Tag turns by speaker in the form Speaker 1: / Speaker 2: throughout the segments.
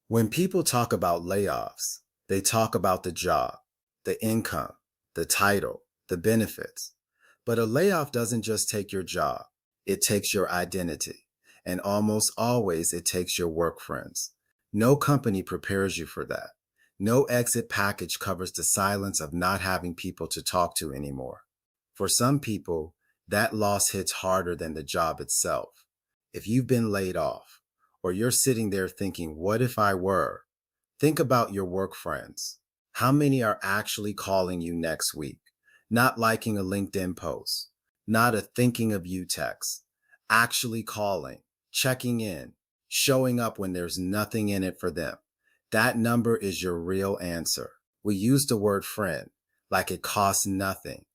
Speaker 1: When people talk about layoffs, they talk about the job, the income, the title, the benefits. But a layoff doesn't just take your job, it takes your identity. And almost always, it takes your work friends. No company prepares you for that. No exit package covers the silence of not having people to talk to anymore. For some people, that loss hits harder than the job itself. If you've been laid off, or you're sitting there thinking, what if I were? Think about your work friends. How many are actually calling you next week? Not liking a LinkedIn post, not a thinking of you text, actually calling, checking in, showing up when there's nothing in it for them. That number is your real answer. We use the word friend like it costs nothing.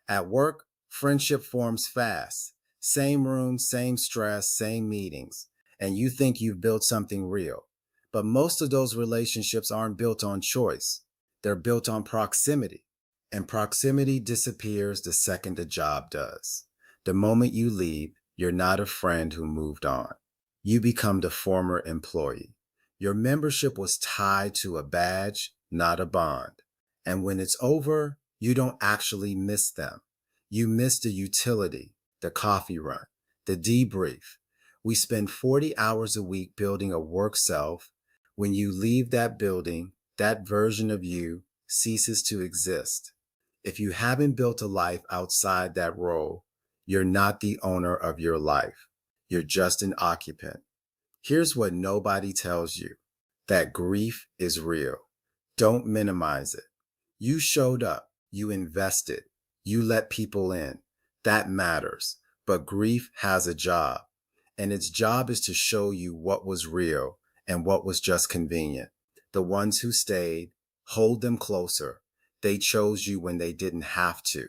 Speaker 1: At work, friendship forms fast. Same room, same stress, same meetings, and you think you've built something real. But most of those relationships aren't built on choice. They're built on proximity. And proximity disappears the second the job does. The moment you leave, you're not a friend who moved on. You become the former employee. Your membership was tied to a badge, not a bond. And when it's over, you don't actually miss them. You miss the utility, the coffee run, the debrief. We spend 40 hours a week building a work self. When you leave that building, that version of you ceases to exist. If you haven't built a life outside that role, you're not the owner of your life. You're just an occupant. Here's what nobody tells you: that grief is real. Don't minimize it. You showed up, you invested, you let people in. That matters. But grief has a job, and its job is to show you what was real and what was just convenient. The ones who stayed, hold them closer. They chose you when they didn't have to.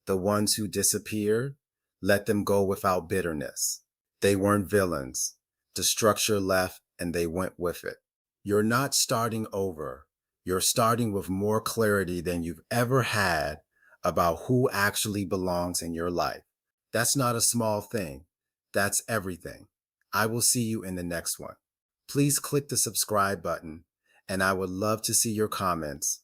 Speaker 1: The ones who disappeared, let them go without bitterness. They weren't villains. The structure left and they went with it. You're not starting over. You're starting with more clarity than you've ever had about who actually belongs in your life. That's not a small thing. That's everything. I will see you in the next one. Please click the subscribe button, and I would love to see your comments.